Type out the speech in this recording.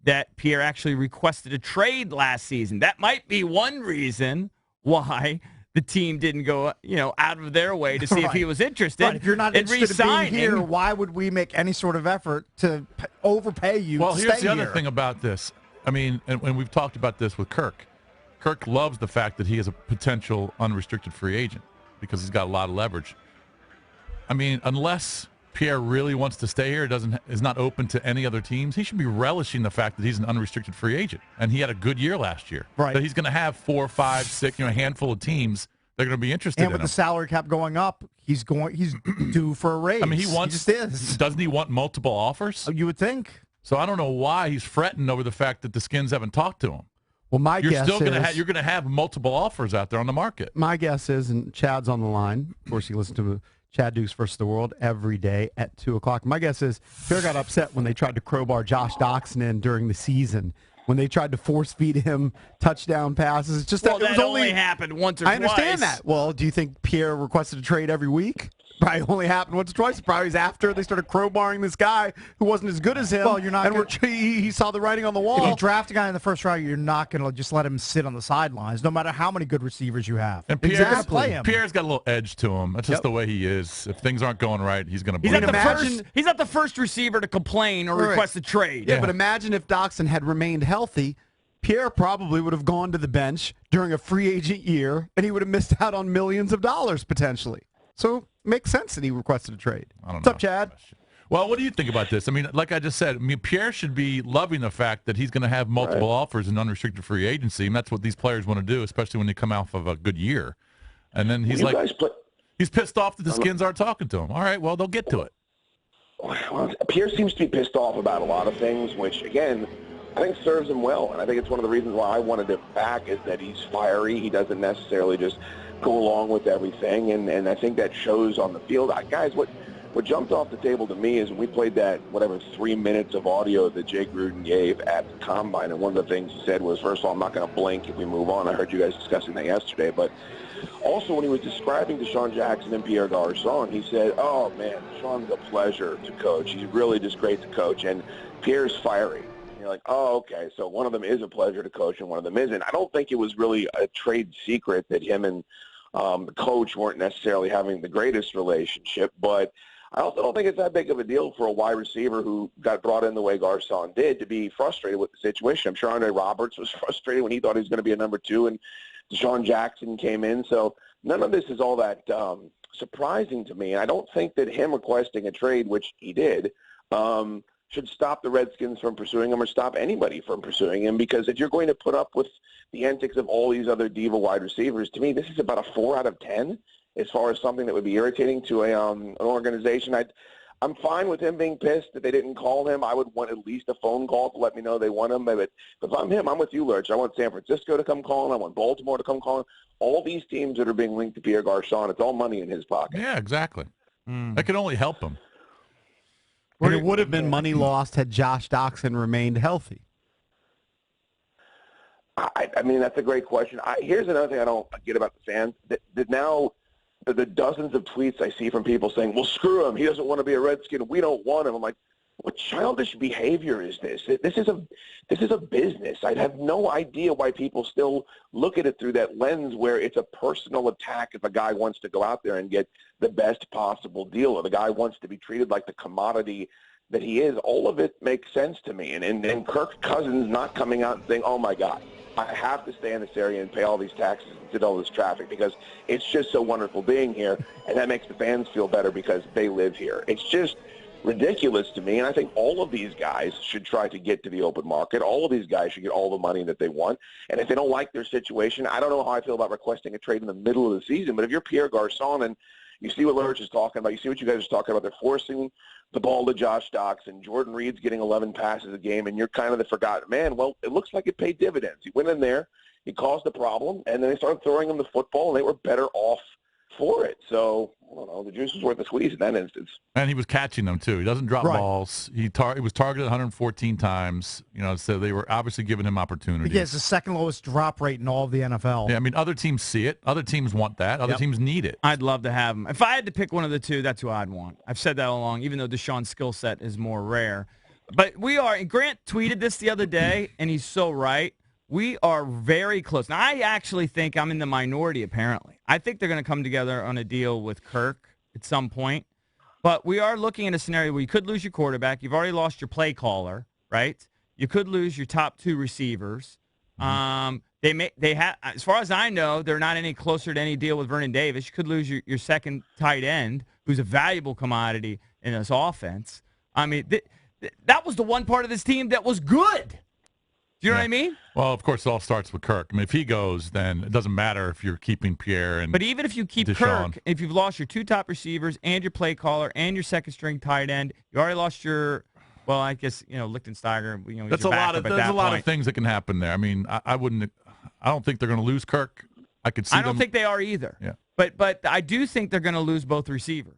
that Pierre actually requested a trade last season. That might be one reason why the team didn't go, out of their way to see if he was interested. Right. If you're not interested in being here, why would we make any sort of effort to overpay you? Well, to here's stay the other here? thing about this. I mean, and we've talked about this with Kirk. Kirk loves the fact that he is a potential unrestricted free agent because he's got a lot of leverage. I mean, unless Pierre really wants to stay here, is not open to any other teams, he should be relishing the fact that he's an unrestricted free agent. And he had a good year last year. Right. That he's going to have 4, 5, 6, a handful of teams that are going to be interested in him. And with the salary cap going up, he's due for a raise. I mean, he just is. Doesn't he want multiple offers? You would think. So I don't know why he's fretting over the fact that the Skins haven't talked to him. Well, you're going to have multiple offers out there on the market. My guess is, and Chad's on the line. Of course, he listens to Chad Dukes versus the World every day at 2:00. My guess is Pierre got upset when they tried to crowbar Josh Doxson in during the season, when they tried to force feed him touchdown passes. It's just that, it was only happened once or twice. I understand that. Well, do you think Pierre requested a trade every week? Probably only happened once or twice. Probably was after they started crowbarring this guy who wasn't as good as him. Well, you're not. And he saw the writing on the wall. If you draft a guy in the first round, you're not going to just let him sit on the sidelines, no matter how many good receivers you have. And Pierre's got a little edge to him. That's just the way he is. If things aren't going right, he's going to. He's not the first receiver to complain or request a trade. Yeah, but imagine if Doxson had remained healthy. Pierre probably would have gone to the bench during a free agent year, and he would have missed out on millions of dollars potentially. So it makes sense that he requested a trade. What's up, Chad? Well, what do you think about this? I mean, like I just said, Pierre should be loving the fact that he's going to have multiple offers in unrestricted free agency, and that's what these players want to do, especially when they come off of a good year. And then he's he's pissed off that the Skins aren't talking to him. All right, well, they'll get to it. Well, Pierre seems to be pissed off about a lot of things, which, again, I think serves him well. And I think it's one of the reasons why I wanted him back is that he's fiery. He doesn't necessarily just go along with everything, and I think that shows on the field. Guys, what jumped off the table to me is when we played that, 3 minutes of audio that Jay Gruden gave at the Combine, and one of the things he said was, first of all, I'm not going to blink if we move on. I heard you guys discussing that yesterday, but also when he was describing Deshaun Jackson and Pierre Garcon, he said, oh, man, Deshaun's a pleasure to coach. He's really just great to coach, and Pierre's fiery. You're like, oh, okay, so one of them is a pleasure to coach and one of them isn't. I don't think it was really a trade secret that him and the coach weren't necessarily having the greatest relationship, but I also don't think it's that big of a deal for a wide receiver who got brought in the way Garcon did to be frustrated with the situation. I'm sure Andre Roberts was frustrated when he thought he was going to be a number 2, and Deshaun Jackson came in. So none of this is all that surprising to me. And I don't think that him requesting a trade, which he did, should stop the Redskins from pursuing him or stop anybody from pursuing him, because if you're going to put up with the antics of all these other diva wide receivers, to me, this is about a 4 out of 10 as far as something that would be irritating to an organization. I'm fine with him being pissed that they didn't call him. I would want at least a phone call to let me know they want him. But if I'm him, I'm with you, Lurch. I want San Francisco to come calling. I want Baltimore to come calling. All these teams that are being linked to Pierre Garcon, it's all money in his pocket. Yeah, exactly. That could only help him. And it would have been money lost had Josh Doxson remained healthy. I mean, that's a great question. Here's another thing I don't get about the fans. That now the dozens of tweets I see from people saying, well, screw him. He doesn't want to be a Redskin. We don't want him. I'm like, what childish behavior is this? This is a business. I have no idea why people still look at it through that lens where it's a personal attack if a guy wants to go out there and get the best possible deal, or the guy wants to be treated like the commodity that he is. All of it makes sense to me. And Kirk Cousins not coming out and saying, oh, my God, I have to stay in this area and pay all these taxes and sit all this traffic because it's just so wonderful being here, and that makes the fans feel better because they live here. It's just ridiculous to me, and I think all of these guys should try to get to the open market. All of these guys should get all the money that they want, and if they don't like their situation, I don't know how I feel about requesting a trade in the middle of the season, but if you're Pierre Garcon and you see what Lurch is talking about, you see what you guys are talking about, they're forcing the ball to Josh Doxson, Jordan Reed's getting 11 passes a game, and you're kind of the forgotten man. Well, it looks like it paid dividends. He went in there, he caused a problem, and then they started throwing him the football, and they were better off for it. So, I don't know, the juice was worth the squeeze in that instance. And he was catching them, too. He doesn't drop balls. He was targeted 114 times, so they were obviously giving him opportunities. He has the second lowest drop rate in all of the NFL. Yeah, I mean, other teams see it. Other teams want that. Other teams need it. I'd love to have him. If I had to pick one of the two, that's who I'd want. I've said that all along, even though Deshaun's skill set is more rare. But we are, and Grant tweeted this the other day, and he's so right. We are very close. Now, I actually think I'm in the minority, apparently. I think they're going to come together on a deal with Kirk at some point. But we are looking at a scenario where you could lose your quarterback. You've already lost your play caller, right? You could lose your top 2 receivers. They have, as far as I know, they're not any closer to any deal with Vernon Davis. You could lose your second tight end, who's a valuable commodity in this offense. I mean, that was the one part of this team that was good. Do you know what I mean? Well, of course, it all starts with Kirk. I mean, if he goes, then it doesn't matter if you're keeping Pierre and. But even if you keep Deshaun. Kirk, if you've lost your 2 top receivers and your play caller and your second string tight end, you already lost your. Well, I guess Lichtensteiger. That's a lot of. There's a lot of things that can happen there. I mean, I wouldn't. I don't think they're going to lose Kirk. I could see. I don't think they are either. Yeah. But I do think they're going to lose both receivers.